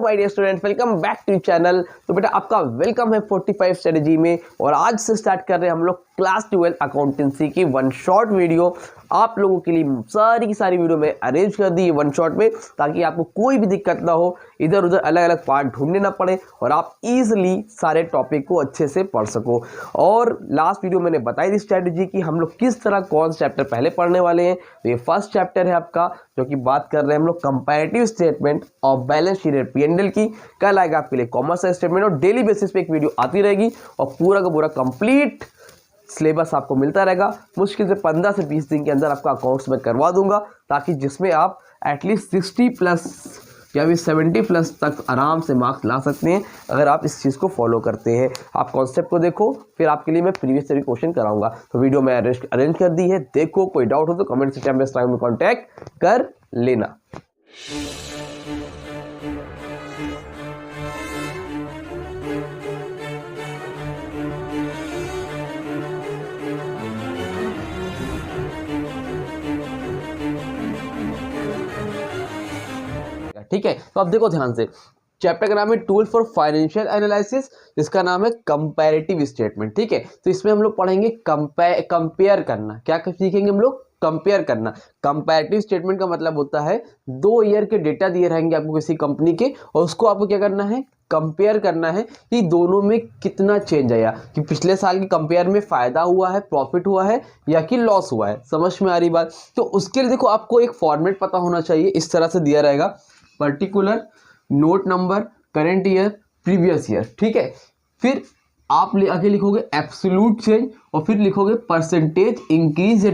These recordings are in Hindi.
My dear students, welcome back to channel. तो बेटा आपका वेलकम है 45 स्ट्रेटजी में। और आज से स्टार्ट कर रहे हैं हम लोग क्लास 12 अकाउंटेंसी की वन शॉट वीडियो। आप लोगों के लिए सारी की सारी वीडियो में अरेंज कर दी है वन शॉट में, ताकि आपको कोई भी दिक्कत ना हो, इधर उधर अलग अलग पार्ट ढूंढने ना पड़े और आप इजीली सारे टॉपिक को अच्छे से पढ़ सको। और लास्ट वीडियो मैंने बताई थी स्ट्रेटजी की हम लोग किस तरह कौन सा चैप्टर पहले पढ़ने वाले हैं। तो ये फर्स्ट चैप्टर है आपका, जो कि बात कर रहे हैं हम लोग कंपैरेटिव स्टेटमेंट और बैलेंस शीट P&L की। कल आएगा आपके लिए कॉमर्स स्टेटमेंट और डेली बेसिस पे एक वीडियो आती रहेगी और पूरा का पूरा कंप्लीट सिलेबस आपको मिलता रहेगा। मुश्किल से 15 से 20 दिन के अंदर आपका अकाउंट्स में करवा दूंगा, ताकि जिसमें आप एटलीस्ट 60 प्लस या फिर 70 प्लस तक आराम से मार्क्स ला सकते हैं, अगर आप इस चीज़ को फॉलो करते हैं। आप कॉन्सेप्ट को देखो, फिर आपके लिए मैं प्रीवियस से भी क्वेश्चन कराऊंगा। तो वीडियो में अरेंज कर दी है, देखो कोई डाउट हो तो कमेंट सेक्शन में कॉन्टैक्ट कर लेना। ठीक है, तो अब देखो ध्यान से, चैप्टर का नाम है टूल फॉर फाइनेंशियल एनालिसिस, जिसका नाम है कंपैरेटिव स्टेटमेंट। ठीक है, तो इसमें हम लोग पढ़ेंगे कंपेयर करना। क्या सीखेंगे हम लोग? कंपेयर करना। कंपैरेटिव स्टेटमेंट का मतलब होता है 2 ईयर के डेटा दिए रहेंगे आपको किसी कंपनी के, और उसको आपको क्या करना है? कंपेयर करना है कि दोनों में कितना चेंज आया, कि पिछले साल के कंपेयर में फायदा हुआ है, प्रॉफिट हुआ है या कि लॉस हुआ है। समझ में आ रही बात? तो उसके लिए देखो आपको एक फॉर्मेट पता होना चाहिए। इस तरह से दिया रहेगा, particular, note number, current year, previous year. ठीक है, फिर आप आगे लिखोगे एब्सोल्यूट चेंज और फिर लिखोगे परसेंटेज इंक्रीज या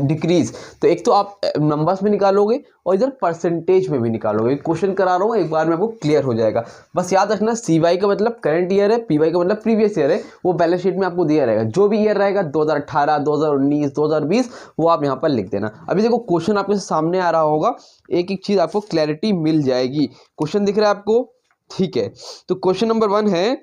डिक्रीज। तो एक तो आप नंबर्स में निकालोगे और इधर परसेंटेज में भी निकालोगे। क्वेश्चन करा रहा हूँ, एक बार में आपको क्लियर हो जाएगा। बस याद रखना, CY का मतलब करंट ईयर है, PY का मतलब प्रीवियस ईयर है। वो बैलेंस शीट में आपको दिया रहेगा, जो भी ईयर रहेगा 2018, 2019, 2020, वो आप यहाँ पर लिख देना। अभी देखो क्वेश्चन आपके सामने आ रहा होगा, एक एक चीज आपको क्लैरिटी मिल जाएगी। क्वेश्चन दिख रहा है आपको? ठीक है, तो क्वेश्चन नंबर 1 है,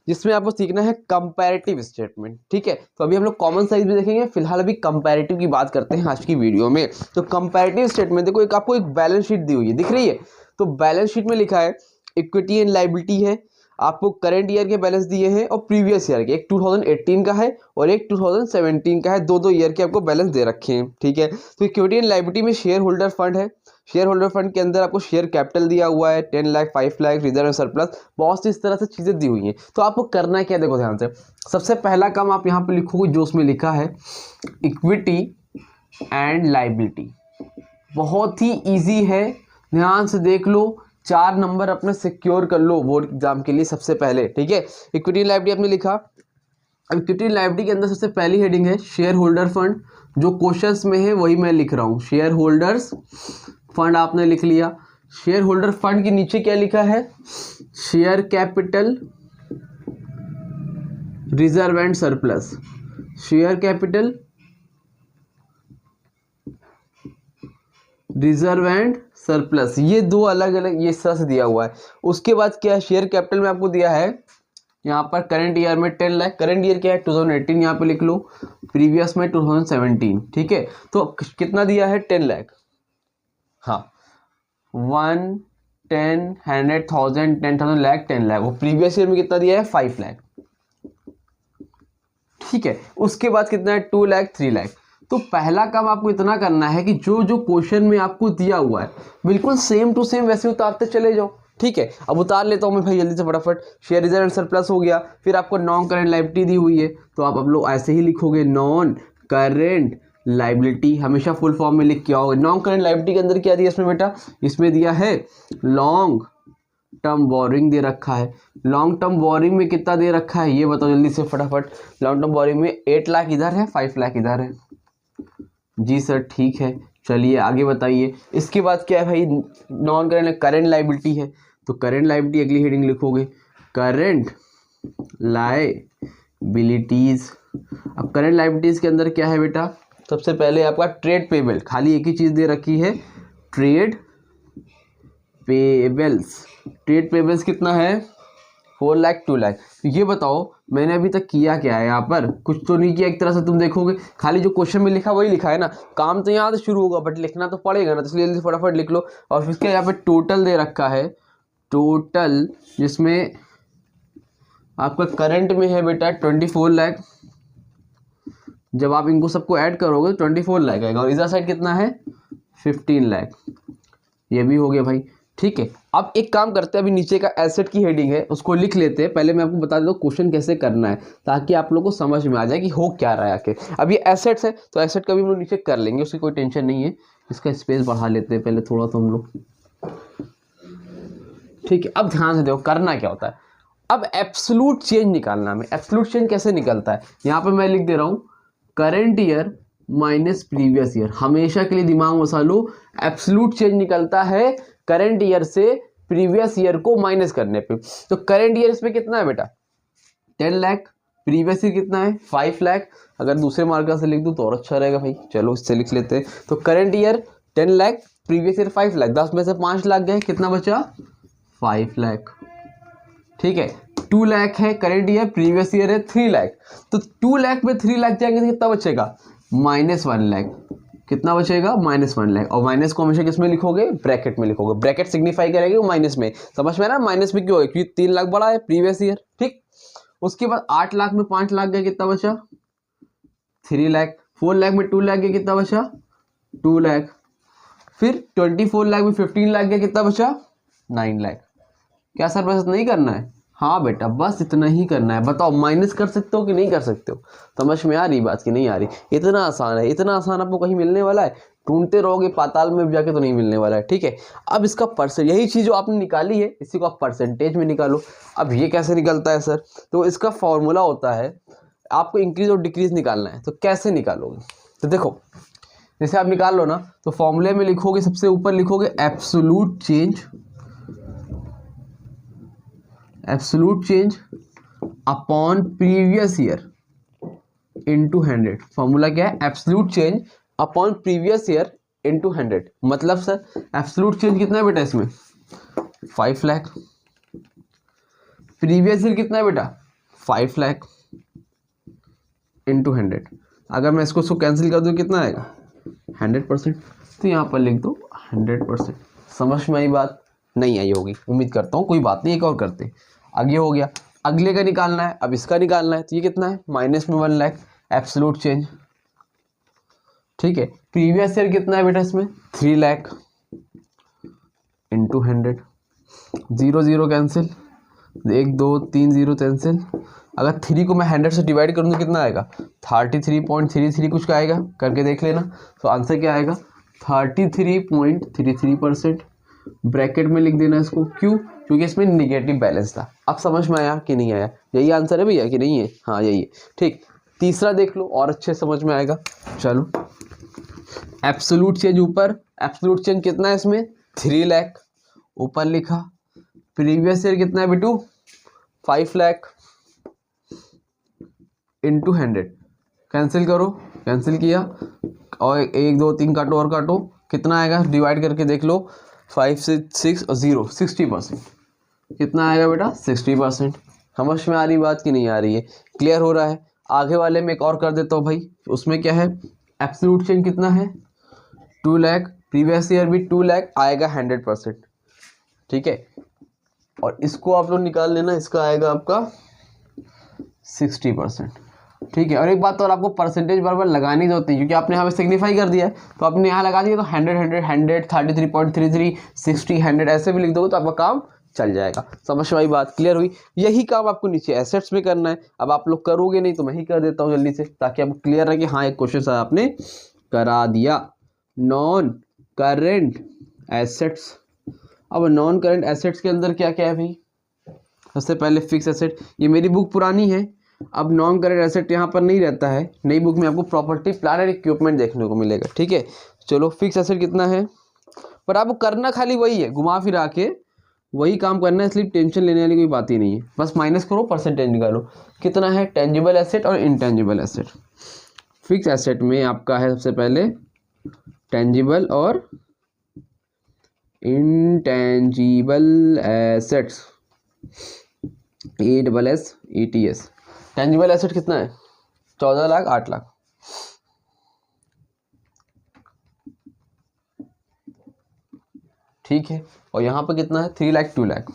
जिसमें आपको सीखना है कंपैरेटिव स्टेटमेंट। ठीक है, तो अभी हम लोग कॉमन साइज में देखेंगे, फिलहाल अभी कंपैरेटिव की बात करते हैं आज की वीडियो में। तो कंपैरेटिव स्टेटमेंट देखो, एक आपको एक बैलेंस शीट दी हुई है, दिख रही है? तो बैलेंस शीट में लिखा है इक्विटी एंड लायबिलिटी है, आपको करंट ईयर के बैलेंस दिए हैं और प्रीवियस ईयर के, एक 2018 का है और एक 2017 का है। दो ईयर के आपको बैलेंस दे रखे हैं। ठीक है, तो इक्विटी एंड लायबिलिटी में शेयर होल्डर फंड है। शेयर होल्डर फंड के अंदर आपको शेयर कैपिटल दिया हुआ है 10 लाख, 5 लाख, रिजर्व सरप्लस, बहुत सी इस तरह से चीज़ें दी हुई हैं। तो आपको करना है क्या? देखो ध्यान से, सबसे पहला काम आप यहाँ पे लिखोगे जो उसमें लिखा है इक्विटी एंड लायबिलिटी। बहुत ही ईजी है, ध्यान से देख लो। 4 नंबर अपने सिक्योर कर लो बोर्ड एग्जाम के लिए सबसे पहले। ठीक है, इक्विटी लायबिलिटी आपने लिखा। अब इक्विटी लायबिलिटी के अंदर सबसे पहली हेडिंग है शेयर होल्डर फंड, जो क्वेश्चंस में है वही मैं लिख रहा हूँ। शेयर होल्डर्स फंड आपने लिख लिया। शेयर होल्डर फंड के नीचे क्या लिखा है? Share capital, reserve and surplus. Share capital, reserve and surplus, ये 2 अलग अलग ये इस तरह से दिया हुआ है। उसके बाद क्या है? शेयर कैपिटल में आपको दिया है यहाँ पर करंट ईयर में 10 लाख। करंट ईयर क्या है? 2018, यहाँ पे लिख लो। प्रीवियस में 2017। ठीक है, तो कितना दिया है? 10 लाख। हाँ, 1, 10, 100, 1000, 10,000 लाख, 10 लाख। वो प्रीवियस ईयर में कितना दिया है? 5 लाख। ठीक है, उसके बाद कितना है? 2 लाख, 3 लाख। तो पहला काम आपको इतना करना है कि जो जो क्वेश्चन में आपको दिया हुआ है बिल्कुल सेम टू सेम वैसे उतारते चले जाओ। ठीक है, अब उतार लेता हूँ मैं भाई जल्दी से फटाफट। शेयर रिजर्व एंड सरप्लस हो गया। फिर आपको नॉन करेंट लायबिलिटी दी हुई है, तो आप लोग ऐसे ही लिखोगे नॉन करेंट लायबिलिटी, हमेशा फुल फॉर्म में लिख के आओगे। नॉन करेंट लायबिलिटी के अंदर क्या दिया इसमें बेटा? इसमें दिया है लॉन्ग टर्म बोरिंग दे रखा है। लॉन्ग टर्म बोरिंग में कितना दे रखा है ये बताओ जल्दी से फटाफट। लॉन्ग टर्म बोरिंग में 8 लाख इधर है, 5 लाख इधर है। जी सर, ठीक है, चलिए आगे बताइए। इसके बाद क्या है भाई? नॉन करेंट करंट लायबिलिटी है, तो करंट लायबिलिटी अगली हेडिंग लिखोगे करंट लायबिलिटीज। अब करंट लायबिलिटीज के अंदर क्या है बेटा? सबसे पहले आपका ट्रेड पेबल, खाली एक ही चीज दे रखी है, ट्रेड पेबल्स। ट्रेड पेबल्स कितना है? 4 लाख, 2 लाख। तो ये बताओ मैंने अभी तक किया क्या है? यहाँ पर कुछ तो नहीं किया। एक तरह से तुम देखोगे खाली जो क्वेश्चन में लिखा वही लिखा है ना। काम तो यहाँ से शुरू होगा बट लिखना तो पड़ेगा ना, तो इसलिए जल्दी फटाफट लिख लो। और फिर क्या यहाँ पे टोटल दे रखा है टोटल जिसमें आपका करंट में है बेटा 24 लाख, जब आप इनको सबको ऐड करोगे तो 24 लाख आएगा, और इधर साइड कितना है 15 लाख, ये भी हो गया भाई। ठीक है, अब एक काम करते हैं, अभी नीचे का एसेट की हेडिंग है उसको लिख लेते हैं। पहले मैं आपको बता देता हूँ क्वेश्चन कैसे करना है, ताकि आप लोगों को समझ में आ जाए कि हो क्या रहा है आके। अब ये एसेट्स है तो एसेट का भी हम लोग नीचे कर लेंगे, उसकी कोई टेंशन नहीं है। इसका स्पेस बढ़ा लेते हैं पहले थोड़ा तो हम लोग। ठीक है, अब ध्यान से देखो करना क्या होता है। अब एब्सोल्यूट चेंज निकालना है। एब्सोल्यूट चेंज कैसे निकलता है, यहाँ पे मैं लिख दे रहा हूँ current year minus previous year. हमेशा के लिए दिमाग में बसा लो, एब्सोल्यूट चेंज निकलता है करंट ईयर से प्रीवियस ईयर को माइनस करने पे। तो करंट ईयर इसमें कितना है बेटा 10 लाख, प्रीवियस ईयर कितना है 5 लाख। अगर दूसरे मार्कर से लिख दूं तो और अच्छा रहेगा भाई, चलो इससे लिख लेते हैं। तो current year 10 lakh, previous year 5 lakh, 10 में से 5 लाख गए, कितना बचा 5 लाख। ठीक है, 2 लाख है करंट ईयर, प्रीवियस ईयर है 3 लाख, तो 2 लाख में 3 लाख जाएंगे तो कितना बचेगा -1 लाख। कितना बचेगा -1 लाख, और माइनस को हमेशा किसमें लिखोगे ब्रैकेट में लिखोगे, ब्रैकेट सिग्निफाई करेगी वो माइनस में। समझ में ना माइनस में क्यों है, क्योंकि 3 लाख बड़ा है प्रीवियस ईयर। ठीक, उसके बाद 8 लाख में 5 लाख गए, कितना बचा 3 लाख। 4 लाख में 2 लाख गए, कितना बचा 2 लाख। फिर 24 लाख में 15 लाख गए, कितना बचा 9 लाख। क्या सर बस नहीं करना है? हाँ बेटा बस इतना ही करना है। बताओ माइनस कर सकते हो कि नहीं कर सकते हो? समझ में आ रही बात कि नहीं आ रही? इतना आसान है, इतना आसान आपको कहीं मिलने वाला है? ढूंढते रहोगे पाताल में जाके तो नहीं मिलने वाला है। ठीक है, अब इसका परसेंट, यही चीज़ जो आपने निकाली है इसी को आप परसेंटेज में निकालो। अब ये कैसे निकलता है सर? तो इसका फॉर्मूला होता है, आपको इंक्रीज और डिक्रीज निकालना है। तो कैसे निकालोगे? तो देखो जैसे आप निकाल लो ना, तो फॉर्मूले में लिखोगे, सबसे ऊपर लिखोगे absolute change, absolute change upon previous year into 100। Formula क्या है? Absolute change upon previous year into 100। मतलब सर एब्सोल्यूट चेंज कितना है बेटा इसमें 5 लाख, प्रीवियस ईयर कितना है बेटा 5 लाख इनटू 100। अगर मैं इसको कैंसिल कर दूं कितना आएगा 100%। तो यहाँ पर लिख दो 100%। समझ में आई बात? नहीं आई होगी उम्मीद करता हूँ, कोई बात नहीं, एक और करते हैं। आगे हो गया, अगले का निकालना है, अब इसका निकालना है। तो ये कितना है माइनस में 1 लाख एब्सोल्यूट चेंज। ठीक है, प्रीवियस ईयर कितना है बेटा इसमें 3 लाख इंटू 100। 0 0 cancel, 1 2 3 0 cancel. अगर 3 को मैं 100 से डिवाइड करूँ तो कितना आएगा 33.33 कुछ का आएगा, करके देख लेना। तो आंसर क्या आएगा 33.33%। ब्रैकेट में लिख देना इसको, क्यों? क्योंकि इसमें निगेटिव बैलेंस था। अब समझ में आया कि नहीं आया? यही आंसर है भैया कि नहीं है? हाँ यही है। ठीक, तीसरा देख लो और अच्छे समझ में आएगा। चलो, एब्सोल्यूट चेंज ऊपर, एब्सोल्यूट चेंज कितना है इसमें 3 लाख ऊपर लिखा। प्रीवियस ईयर कितना है बेटू 5 लाख इंटू 100। कैंसिल करो, कैंसिल किया, और 1 2 3 काटो और काटो, कितना आएगा डिवाइड करके देख लो। 5 से 6 और 0 60%। कितना आएगा बेटा 60%। समझ में आ रही बात कि नहीं आ रही है? क्लियर हो रहा है? आगे वाले में एक और कर देता हूँ भाई। उसमें क्या है एब्सोल्यूट चेंज कितना है 2 लाख, प्रीवियस ईयर भी 2 लाख आएगा 100%। ठीक है, और इसको आप लोग निकाल लेना, इसका आएगा आपका 60%। ठीक है, और एक बात तो और आपको परसेंटेज बराबर लगानी जरूरत नहीं, क्योंकि आपने यहाँ पे सिग्निफाई कर दिया है तो आपने यहाँ लगा दिया। तो 100 100 100 33.33 60 100 ऐसे भी लिख दोगे तो आपका काम चल जाएगा। समझ में आई बात? क्लियर हुई? यही काम आपको नीचे एसेट्स में करना है। अब आप लोग करोगे नहीं तो मैं ही कर देता हूँ जल्दी से, ताकि आपको क्लियर रहे कि हाँ एक क्वेश्चन आपने करा दिया। Non current assets. अब नॉन करेंट एसेट्स के अंदर क्या क्या है भाई? सबसे पहले फिक्स एसेट, ये मेरी बुक पुरानी है, अब नॉन करेंट एसेट यहाँ पर नहीं रहता है। नई बुक में आपको प्रॉपर्टी प्लांट एंड इक्विपमेंट देखने को मिलेगा। ठीक है, चलो फिक्स एसेट कितना है, पर आपको करना खाली वही है, घुमा फिरा के वही काम करना है, इसलिए टेंशन लेने वाली कोई बात ही नहीं है। बस माइनस करो, परसेंटेज निकालो। कितना है टेंजिबल एसेट और इनटेंजिबल एसेट। फिक्स एसेट में आपका है सबसे पहले टेंजिबल और intangible assets, ESS। Tangible asset कितना है 14 लाख 8 लाख। ठीक है, और यहाँ पर कितना है 3 लाख 2 लाख।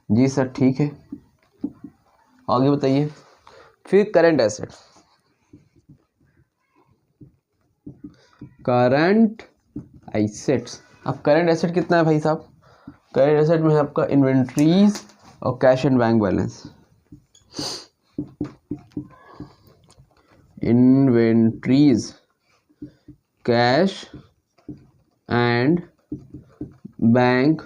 जी सर ठीक है, आगे बताइए। फिर करंट एसेट, करंट एसेट्स। अब करंट एसेट कितना है भाई साहब? करंट एसेट में है आपका इन्वेंट्रीज और cash and bank balance. Inventories, cash and bank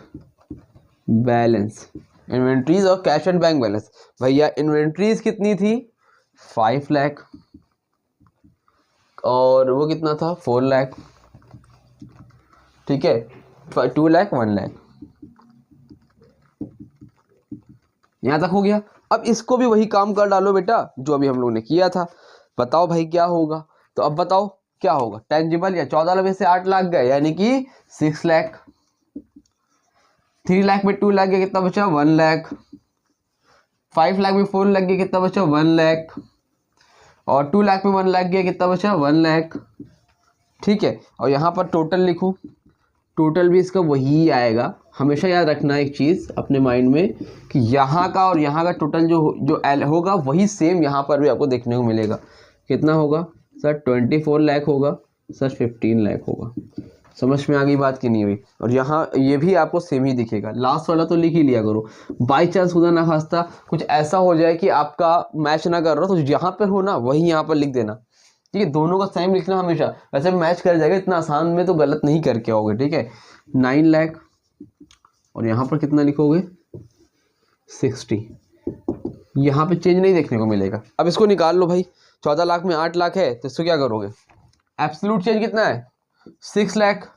balance. Inventories और कैश एंड बैंक बैलेंस। भैया इन्वेंट्रीज कितनी थी? 5 लाख, और वो कितना था? 4 लाख, ठीक है, 2 लाख 1 लाख, यहां तक हो गया। अब इसको भी वही काम कर डालो बेटा जो अभी हम लोगों ने किया था। बताओ भाई क्या होगा? तो अब बताओ क्या होगा? टेंजिबल या 14 लाख में से 8 लाख गए यानी कि 6 लाख। 3 लाख में 2 लाख गया, कितना बचा? 1 लाख। 5 लाख में 4 लाख गया, कितना बचा? 1 लाख। और 2 लाख में 1 लाख गया, कितना बचा? 1 लाख, ठीक है। और यहाँ पर टोटल लिखूं, टोटल भी इसका वही आएगा। हमेशा याद रखना एक चीज़ अपने माइंड में कि यहाँ का और यहाँ का टोटल जो एल होगा वही सेम यहाँ पर भी आपको देखने को मिलेगा। कितना होगा सर? 24 लाख होगा सर, 15 लाख होगा। समझ में आ गई बात कि नहीं हुई? और यहाँ ये भी आपको सेम ही दिखेगा। लास्ट वाला तो लिख ही लिया करो, बाई चांस खुदा ना खास्ता कुछ ऐसा हो जाए कि आपका मैच ना कर रहा तो जहाँ पर हो ना वही यहाँ पर लिख देना, ठीक है। दोनों का सेम लिखना हमेशा, वैसे मैच कर जाएगा, इतना आसान में तो गलत नहीं करके आओगे, ठीक है। 9 लाख और यहाँ पर कितना लिखोगे? 60। यहाँ पे चेंज नहीं देखने को मिलेगा। अब इसको निकाल लो भाई, 14 लाख में 8 लाख है तो इसको क्या करोगे? एब्सोल्यूट चेंज कितना है? 6 लाख।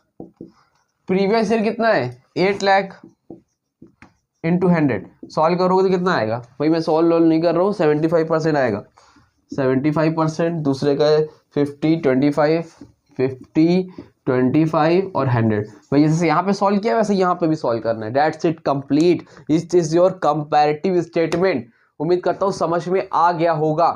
प्रीवियस ईयर कितना है? 8 लाख इंटू 100। सॉल्व करोगे तो कितना आएगा भाई? मैं सॉल्व नहीं कर रहा हूँ, 75% आएगा। 75%, दूसरे का 50, 25, 50, 25 और 100। भाई जैसे यहाँ पे सॉल्व किया वैसे यहाँ पे भी सॉल्व करना है। That's it, complete. It is your comparative statement. उम्मीद करता हूँ समझ में आ गया होगा।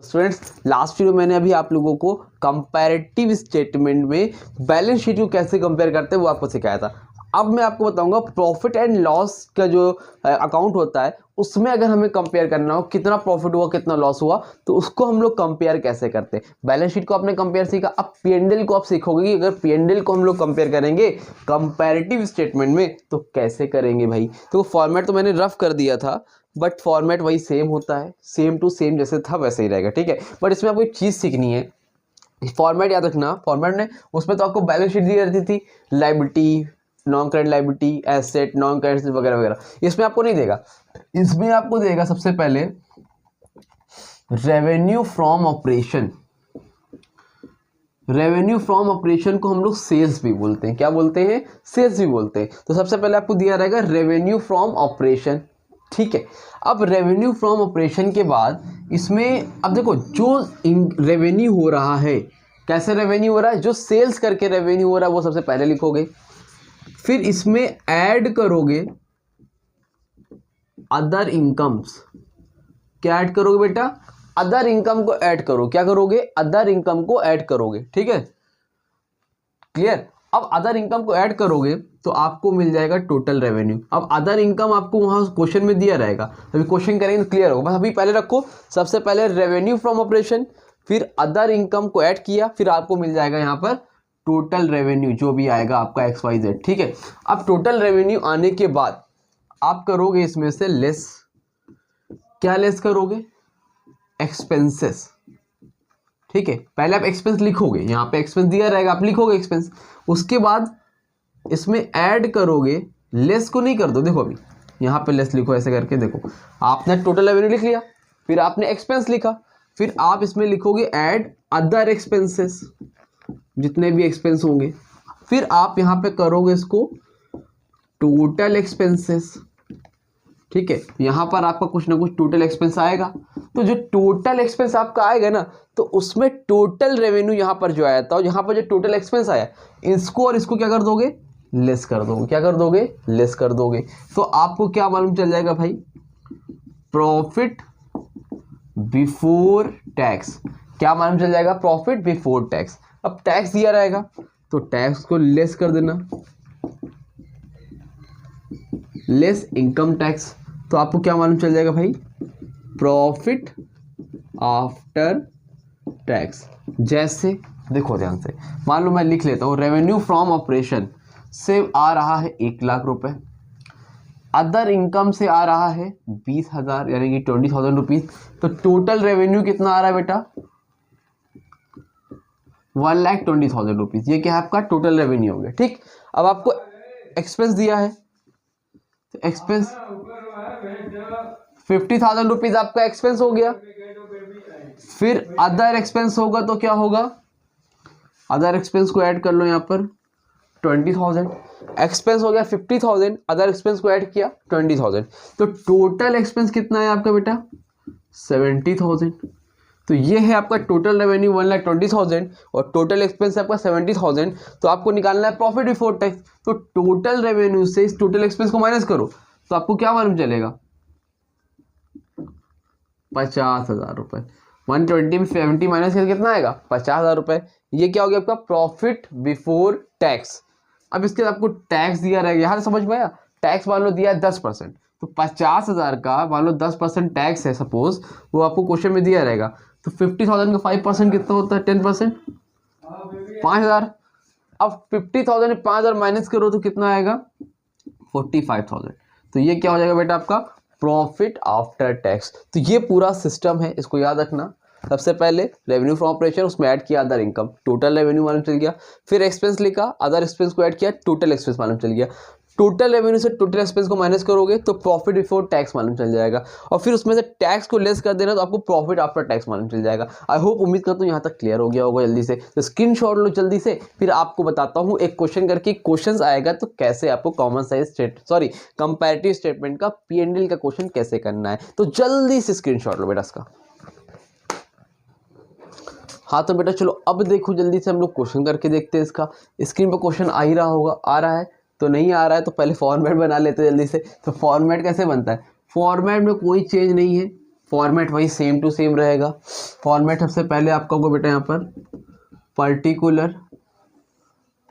स्टूडेंट्स, लास्ट वीडियो मैंने अभी आप लोगों को कंपैरेटिव स्टेटमेंट में बैलेंस शीट को कैसे कंपेयर करते हैं वो आपको सिखाया था। अब मैं आपको बताऊंगा प्रॉफिट एंड लॉस का जो अकाउंट होता है उसमें अगर हमें कंपेयर करना हो कितना प्रॉफिट हुआ कितना लॉस हुआ तो उसको हम लोग कंपेयर कैसे करते हैं। बैलेंस शीट को आपने कंपेयर सीखा, अब पी&एल को आप सीखोगे कि अगर पी&एल को हम लोग कंपेयर करेंगे कंपैरेटिव स्टेटमेंट में तो कैसे करेंगे भाई। तो फॉर्मेट तो मैंने रफ कर दिया था बट फॉर्मेट वही सेम होता है, सेम टू सेम जैसे था वैसे ही रहेगा, ठीक है। बट इसमें आपको एक चीज़ सीखनी है, फॉर्मेट याद रखना। फॉर्मेट ने उसमें तो आपको बैलेंस शीट दी रहती थी, liability, non current liability, asset, non current वगैरह वगैरह। इसमें आपको नहीं देगा, इसमें आपको देगा सबसे पहले revenue from operation. Revenue from operation को हम लोग सेल्स भी बोलते हैं। क्या बोलते हैं? सेल्स भी बोलते हैं। तो सबसे पहले आपको दिया रहेगा रेवेन्यू फ्रॉम ऑपरेशन, ठीक है। अब रेवेन्यू फ्रॉम ऑपरेशन के बाद इसमें अब देखो जो रेवेन्यू हो रहा है, कैसे रेवेन्यू हो रहा है, जो सेल्स करके रेवेन्यू हो रहा है वो सबसे पहले लिखोगे। फिर इसमें ऐड करोगे अदर इनकम्स। क्या ऐड करोगे बेटा? अदर इनकम को ऐड करो। क्या करोगे? अदर इनकम को ऐड करोगे, ठीक है, क्लियर। अब अदर इनकम को ऐड करोगे तो आपको मिल जाएगा टोटल रेवेन्यू। अब अदर इनकम आपको वहां क्वेश्चन में दिया रहेगा, अभी क्वेश्चन करेंगे तो क्लियर होगा। बस अभी पहले रखो, सबसे पहले रेवेन्यू फ्रॉम ऑपरेशन, फिर अदर इनकम को ऐड किया, फिर आपको मिल जाएगा यहाँ पर टोटल रेवेन्यू जो भी आएगा आपका XYZ, ठीक है। अब टोटल रेवेन्यू आने के बाद आप करोगे इसमें से लेस। क्या लेस करोगे? एक्सपेंसेस, ठीक है। पहले आप एक्सपेंस लिखोगे, यहाँ पे एक्सपेंस दिया रहेगा, आप लिखोगे एक्सपेंस। उसके बाद इसमें ऐड करोगे, लेस को नहीं कर दो, देखो अभी यहाँ पे लेस लिखो ऐसे करके। देखो आपने टोटल रेवेन्यू लिख लिया, फिर आपने एक्सपेंस लिखा, फिर आप इसमें लिखोगे ऐड अदर एक्सपेंसेस, जितने भी एक्सपेंस होंगे। फिर आप यहाँ पे करोगे इसको टोटल एक्सपेंसेस, ठीक है। यहाँ पर आपका कुछ ना कुछ टोटल एक्सपेंस आएगा, तो जो टोटल एक्सपेंस आपका आएगा ना तो उसमें टोटल रेवेन्यू यहाँ पर जो आया था, यहाँ पर जो टोटल एक्सपेंस आया इसको और इसको क्या कर दोगे? लेस कर दोगे। क्या कर दोगे? लेस कर दोगे। तो आपको क्या मालूम चल जाएगा भाई? Profit before tax. क्या मालूम चल जाएगा? Profit before tax. अब टैक्स दिया रहेगा तो टैक्स को लेस कर देना, लेस इनकम टैक्स, तो आपको क्या मालूम चल जाएगा भाई, प्रॉफिट आफ्टर टैक्स। जैसे देखो ध्यान से, मान लो मैं लिख लेता हूँ, रेवेन्यू फ्रॉम ऑपरेशन से आ रहा है 1,00,000 रुपए, अदर इनकम से आ रहा है 20,000 यानी कि 20,000 रुपीज, तो टोटल रेवेन्यू कितना आ रहा है बेटा, 1,20,000 रुपीज। ये क्या है आपका टोटल रेवेन्यू हो गया। ठीक, अब आपको एक्सपेंस दिया है, तो एक्सपेंस 50,000 रुपीज आपका एक्सपेंस हो गया। फिर अदर एक्सपेंस होगा तो क्या होगा, अदर एक्सपेंस को ऐड कर लो यहाँ पर 20,000, एक्सपेंस हो गया 50,000, अदर एक्सपेंस को ऐड किया 20,000, तो टोटल एक्सपेंस कितना है आपका बेटा 70,000। तो ये है आपका टोटल रेवेन्यू 1,20,000 और टोटल एक्सपेंस है आपका 70,000। तो आपको निकालना है प्रॉफिट बिफोर टैक्स, तो टोटल रेवेन्यू से इस टोटल एक्सपेंस को माइनस करो, तो आपको क्या मालूम चलेगा 50,000 रुपए। 120 में 70 माइनस करके कितना आएगा 50,000 रुपए। ये क्या हो गया आपका प्रॉफिट बिफोर टैक्स। अब इसके बाद आपको टैक्स दिया रहेगा, यहाँ से समझ में आया, टैक्स मान लो दिया है 10%, तो 50,000 का मान लो 10% टैक्स है सपोज, वो आपको क्वेश्चन में दिया रहेगा, तो 50,000 का 5% कितना होता है 10%, 5,000। अब 50,000 में 5,000 माइनस करो तो कितना आएगा 45,000। तो ये क्या हो जाएगा बेटा आपका प्रॉफिट आफ्टर टैक्स। तो ये पूरा सिस्टम है, इसको याद रखना। सबसे पहले रेवेन्यू फ्रॉम ऑपरेशन, उसमें ऐड किया अदर इनकम, टोटल रेवेन्यू मालूम चल गया। फिर एक्सपेंस लिखा, अदर एक्सपेंस को ऐड किया, टोटल एक्सपेंस मालूम चल गया। टोटल रेवेन्यू से टोटल एक्सपेंस को माइनस करोगे तो प्रॉफिट बिफोर टैक्स मालूम चल जाएगा, और फिर उसमें से टैक्स को लेस कर देना तो आपको प्रॉफिट आफ्टर टैक्स मालूम चल जाएगा। आई होप, उम्मीद करता हूँ यहाँ तक क्लियर हो गया होगा जल्दी से। तो स्क्रीनशॉट लो जल्दी से, फिर आपको बताता हूँ एक क्वेश्चन करके, क्वेश्चन आएगा तो कैसे आपको कॉमन साइज कंपैरेटिव स्टेटमेंट का P&L का क्वेश्चन कैसे करना है। तो जल्दी से स्क्रीनशॉट लो बेटा इसका। हाँ तो बेटा चलो अब देखो जल्दी से हम लोग क्वेश्चन करके देखते हैं इसका। स्क्रीन पर क्वेश्चन आ ही रहा होगा, आ रहा है तो नहीं आ रहा है तो पहले फॉर्मेट बना लेते हैं जल्दी से। तो फॉर्मेट कैसे बनता है, फॉर्मेट में कोई चेंज नहीं है, फॉर्मेट वही सेम टू सेम रहेगा। फॉर्मेट सबसे पहले आपका होगा बेटा यहाँ पर पर्टिकुलर,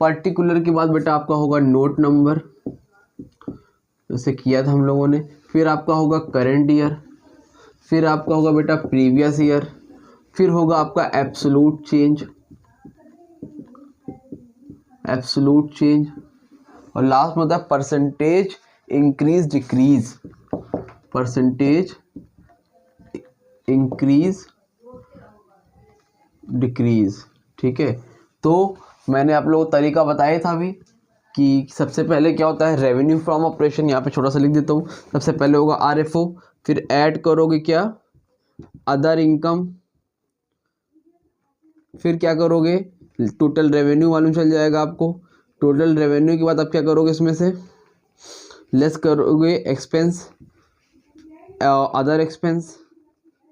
पर्टिकुलर के बाद बेटा आपका होगा नोट नंबर, जैसे किया था हम लोगों ने। फिर आपका होगा करेंट ईयर, फिर आपका होगा बेटा प्रीवियस ईयर, फिर होगा आपका एब्सोल्यूट चेंज, एब्सोल्यूट चेंज, और लास्ट में होता है percentage increase decrease, percentage increase decrease. ठीक है, तो मैंने आप लोगों को तरीका बताया था अभी कि सबसे पहले क्या होता है रेवेन्यू फ्रॉम ऑपरेशन, यहाँ पे छोटा सा लिख देता हूँ। सबसे पहले होगा RFO, फिर ऐड करोगे क्या अदर इनकम, फिर क्या करोगे टोटल रेवेन्यू मालूम चल जाएगा आपको। टोटल रेवेन्यू के बाद आप क्या करोगे इसमें से लेस करोगे एक्सपेंस, अदर एक्सपेंस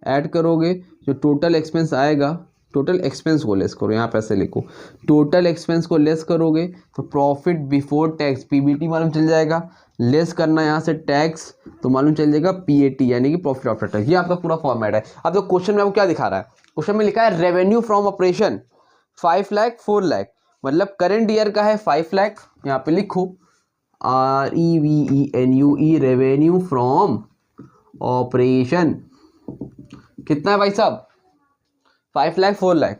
ऐड करोगे, जो टोटल एक्सपेंस आएगा, टोटल एक्सपेंस को लेस करो, यहाँ पे ऐसे लिखो, टोटल एक्सपेंस को लेस करोगे तो प्रॉफिट बिफोर टैक्स PBT मालूम चल जाएगा। लेस करना यहाँ से टैक्स तो मालूम चल जाएगा PAT यानी कि प्रॉफिट आफ्टर टैक्स। ये आपका पूरा फॉर्मेट है। अब तो क्वेश्चन में आपको क्या दिखा रहा है, क्वेश्चन में लिखा है revenue from operation 5 lakh 4 lakh, मतलब करंट ईयर का है 5 लाख, यहाँ पे लिखो REVENUE रेवेन्यू फ्रॉम ऑपरेशन कितना है भाई साहब 5 lakh 4 lakh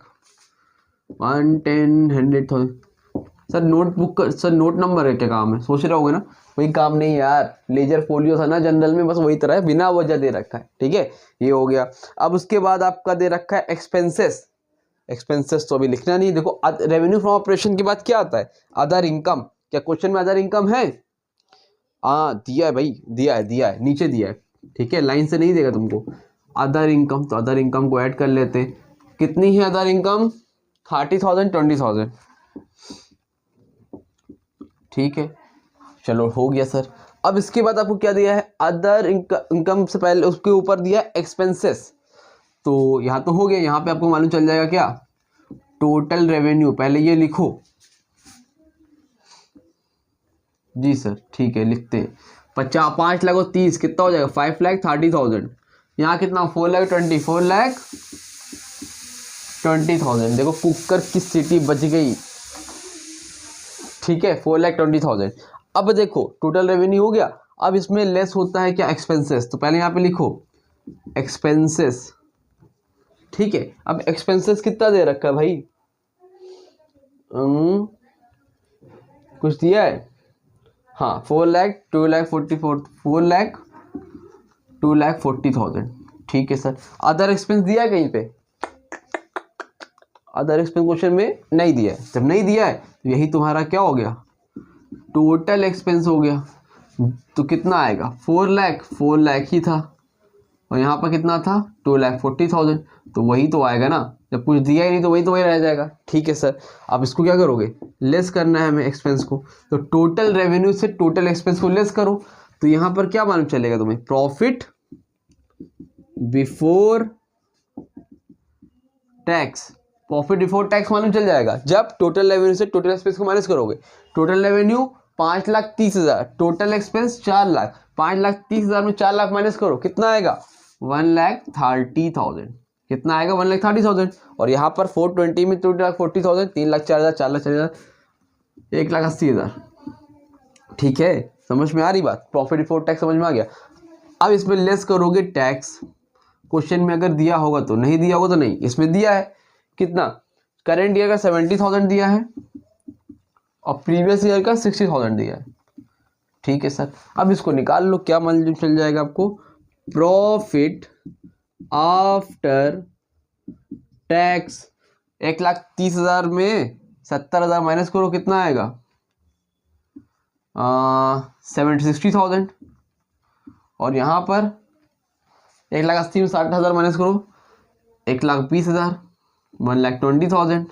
110 100,000। Sir notebook sir note number है क्या काम है, सोच रहे होगे ना, वही काम नहीं यार, लेजर फोलियो था ना जनरल में, बस वही तरह है, बिना वजह दे रखा है। ठीक है, ये हो गया। अब उसके बाद आपका दे रखा है एक्सपेंसेस, एक्सपेंसेस तो अभी लिखना नहीं। देखो रेवेन्यू फ्रॉम ऑपरेशन के बाद क्या आता है अदर इनकम, क्या क्वेश्चन में अदर इनकम है, हाँ दिया है भाई, दिया है नीचे दिया है। ठीक है, लाइन से नहीं देगा तुमको अदर इनकम, तो अदर इनकम को ऐड कर लेते हैं। कितनी है अदर इनकम 30,000 20,000। ठीक है, चलो हो गया सर। अब इसके बाद आपको क्या दिया है अदर इनकम से पहले उसके ऊपर दिया एक्सपेंसेस, तो यहाँ तो हो गया। यहाँ पे आपको मालूम चल जाएगा क्या टोटल रेवेन्यू, पहले ये लिखो जी सर। ठीक है, लिखते हैं 5 लाख और 30 कितना हो जाएगा 5 लाख 30,000। यहाँ कितना 4 लाख 20, 4 लाख 20,000। देखो कुकर की सीटी बच गई। ठीक है, 4 लाख 20,000। अब देखो टोटल रेवेन्यू हो गया, अब इसमें लेस होता है क्या, एक्सपेंसेस, तो पहले यहाँ पे लिखो एक्सपेंसेस, ठीक है। अब एक्सपेंसेस कितना दे रखा है भाई, कुछ दिया है, हाँ 4,02,40,000, ठीक है सर। अदर एक्सपेंस दिया है कहीं पे, अदर एक्सपेंस क्वेश्चन में नहीं दिया है, जब नहीं दिया है तो यही तुम्हारा क्या हो गया, टोटल एक्सपेंस हो गया। तो कितना आएगा, 4 लाख ही था, और यहाँ पर कितना था 2,40,000, तो वही तो आएगा ना, जब कुछ दिया ही नहीं तो वही रह जाएगा, ठीक है सर। अब इसको क्या करोगे, लेस करना है हमें एक्सपेंस को, तो टोटल रेवेन्यू से टोटल एक्सपेंस को लेस करो, तो यहाँ पर क्या मालूम चलेगा तुम्हें, profit before tax, profit before tax मालूम चल जाएगा जब टोटल रेवेन्यू से टोटल एक्सपेंस को माइनस करोगे। Total revenue 5,30,000, total expense 4 lakh, 5,30,000 में 4 लाख माइनस करो, कितना आएगा 1,30,000, कितना आएगा 1,30,000, और यहाँ पर 420 में 2,40,000, 3,04,000, 4,04,000, 1,80,000, ठीक है, समझ में आ रही बात, प्रॉफिट बिफोर टैक्स समझ में आ गया। अब इसमें लेस करोगे टैक्स, क्वेश्चन में अगर दिया होगा तो, नहीं दिया होगा तो नहीं, इसमें दिया है कितना, करंट ईयर का 70,000 दिया है और प्रीवियस ईयर का 60,000 दिया है, ठीक है सर। अब इसको निकाल लो, क्या मालूम चल जाएगा आपको, प्रॉफिट आफ्टर टैक्स 1,30,000 में 70,000 माइनस करो, कितना आएगा 60,000, और यहाँ पर 1,80,000 में 60,000 माइनस करो 1,20,000, 1,20,000,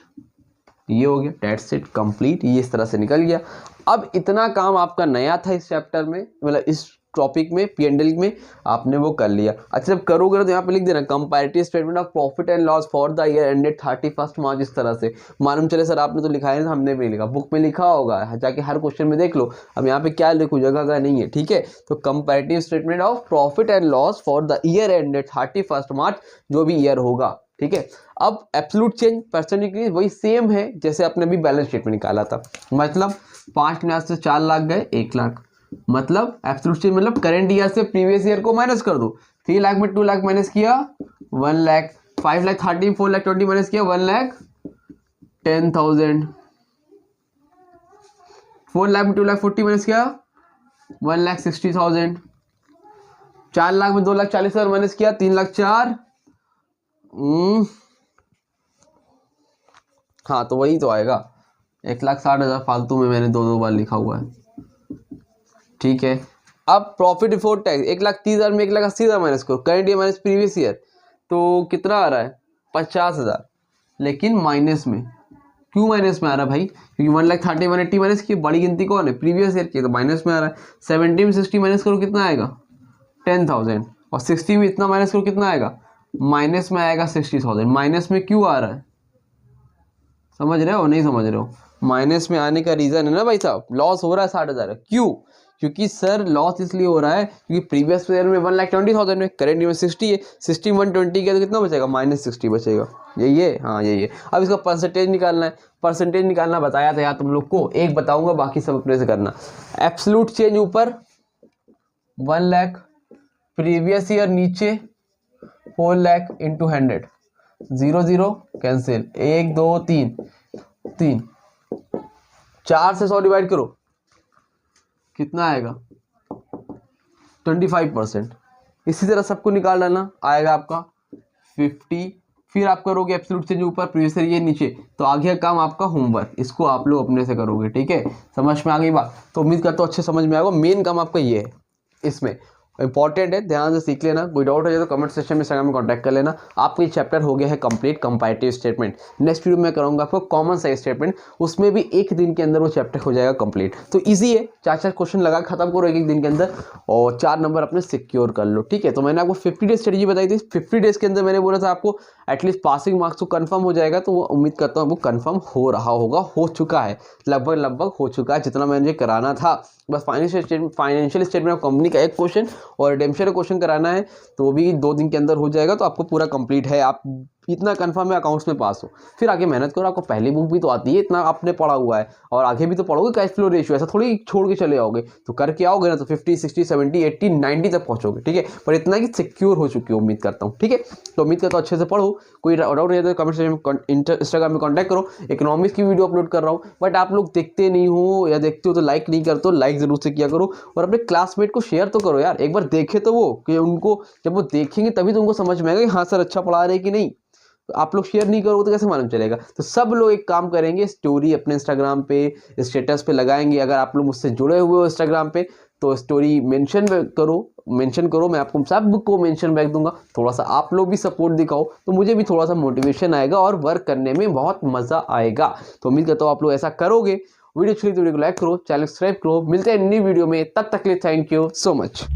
ये हो गया, डेट्स इट कंप्लीट, ये इस तरह से निकल गया। अब इतना काम आपका नया था इस चैप्टर में, मतलब इस टॉपिक में, P&L में आपने वो कर लिया। अच्छा जब करोगे तो यहाँ पे लिख देना comparative statement of profit and loss for the year ended 31 मार्च, इस तरह से मालूम चले सर आपने तो लिखा है, हमने भी लिखा, बुक में लिखा होगा, जाके हर क्वेश्चन में देख लो। अब यहाँ पे क्या लिखो, जगह का नहीं है, ठीक है। तो comparative statement of profit and loss for the year ended 31 मार्च, जो भी ईयर होगा, ठीक है। अब एब्सोल्यूट चेंज परसेंट इंक्रीज वही सेम है जैसे आपने अभी बैलेंस शीट में निकाला था, मतलब 5 लाख से 4 लाख गए 1 लाख, मतलब एब्सोल्यूट चेंज मतलब करंट ईयर से प्रीवियस ईयर को माइनस कर दो, 3 लाख में 2 लाख माइनस किया 1 लाख, 5 लाख 30, 4 लाख 20 माइनस किया 1,10,000, 4 लाख में 2 लाख 40 माइनस किया 1,60,000, 4 लाख में 2,40,000 माइनस किया 3,04,000, हाँ तो वही तो आएगा 1,60,000, फालतू में मैंने दो बार लिखा हुआ है, ठीक है। अब प्रॉफिट बिफोर टैक्स 1,30,000 में 1,80,000 माइनस करो, current year minus previous year, तो कितना आ रहा है 50,000, लेकिन माइनस में, क्यों माइनस में आ रहा है भाई, क्योंकि 1,30,000 180 माइनस की बड़ी गिनती कौन है, प्रीवियस ईयर की, तो माइनस में आ रहा है। 70 में 60 माइनस करो, कितना आएगा 10,000, और 60 में इतना माइनस करो, कितना आएगा माइनस में आएगा 60,000। माइनस में क्यों आ रहा है, समझ रहे हो नहीं समझ रहे हो, माइनस में आने का रीजन है ना भाई साहब, लॉस हो रहा है 60,000, क्यों, क्योंकि सर लॉस इसलिए हो रहा है क्योंकि प्रीवियस ईयर में 1,20,000 में, करंट ईयर में 60 है, 60 में 120 का तो कितना बचेगा -60 बचेगा, यही है, हाँ यही है। अब इसका परसेंटेज निकालना है, परसेंटेज निकालना बताया था यार तुम लोग को, एक बताऊंगा बाकी सब अपने से करना। एब्सोल्यूट चेंज ऊपर 1 लाख, प्रीवियस ईयर नीचे 4 लाख इंटू 100, 0 0 कैंसिल, 1 2 3 3, 4 से 100 डिवाइड करो, कितना आएगा 25%। इसी तरह सबको निकाल डालना, आएगा आपका 50, फिर आप करोगे एब्सोल्यूट चेंज ऊपर, प्रीवियस ईयर ये नीचे, तो आगे का काम आपका होमवर्क, इसको आप लोग अपने से करोगे, ठीक है। समझ में आ गई बात, तो उम्मीद करता हूँ अच्छे समझ में आएगा। मेन काम आपका ये है, इसमें इंपॉर्टेंट है, ध्यान से सीख लेना। कोई डाउट हो जाए तो कमेंट सेक्शन में इंस्टाग्राम में कांटेक्ट कर लेना। आपका ये चैप्टर हो गया है complete comparative statement. Next video में कराऊंगा आपको कॉमन साइज स्टेटमेंट, उसमें भी एक दिन के अंदर वो चैप्टर हो जाएगा कंप्लीट। तो इजी है, 4 क्वेश्चन लगा खत्म करो एक दिन के अंदर, और 4 नंबर अपने सिक्योर कर लो, ठीक है। तो मैंने आपको 50 डेज स्ट्रेटेजी बताई थी, 50 डेज के अंदर मैंने बोला था आपको एटलीस्ट पासिंग मार्क्स तो कंफर्म हो जाएगा, तो वो उम्मीद करता हूँ वो कंफर्म हो रहा होगा, हो चुका है, लगभग हो चुका है जितना मैंने कराना था। बस फाइनेंशियल स्टेटमेंट ऑफ कंपनी का एक क्वेश्चन और रिडेम्पशन का क्वेश्चन कराना है, तो वो भी 2 दिन के अंदर हो जाएगा, तो आपको पूरा कंप्लीट है। आप इतना कंफर्म है अकाउंट्स में पास हो, फिर आगे मेहनत करो। आपको पहली बुक भी तो आती है, इतना आपने पढ़ा हुआ है और आगे भी तो पढ़ोगे कैश फ्लो रेशियो, ऐसा थोड़ी छोड़ के चले आओगे। तो करके आओगे ना तो 50, 60, 70, 80, 90 तक पहुंचोगे, ठीक है। पर इतना कि सिक्योर हो चुकी हो, उम्मीद करता हूँ, ठीक है। तो उम्मीद करता हूँ अच्छे से पढ़ो। कोई डाउट नहीं है तो कमेंट सेक्शन में, इंस्टाग्राम में कॉन्टैक्ट करो। इकोनॉमिक्स की वीडियो अपलोड कर रहा हूँ, बट आप लोग देखते नहीं हो या देखते हो तो लाइक नहीं करते हो। लाइक जरूर से किया करो और अपने क्लासमेट को शेयर तो करो यार, एक बार देखे तो वो, कि उनको जब वो देखेंगे तभी तो उनको समझ में आएगा कि हाँ सर अच्छा पढ़ा रहे कि नहीं। तो आप लोग शेयर नहीं करोगे तो कैसे मालूम चलेगा। तो सब लोग एक काम करेंगे, स्टोरी अपने इंस्टाग्राम पे, स्टेटस पे लगाएंगे। अगर आप लोग मुझसे जुड़े हुए हो इंस्टाग्राम पे तो स्टोरी मेंशन करो, मैं आपको सबको मेंशन बैक दूंगा। थोड़ा सा आप लोग भी सपोर्ट दिखाओ तो मुझे भी थोड़ा सा मोटिवेशन आएगा और वर्क करने में बहुत मजा आएगा। तो उम्मीद करता हूँ आप लोग ऐसा करोगे। वीडियो अच्छी लगी तो वीडियो को लाइक करो, चैनल सब्सक्राइब करो। मिलते हैं नई वीडियो में, तब तक के लिए थैंक यू सो मच।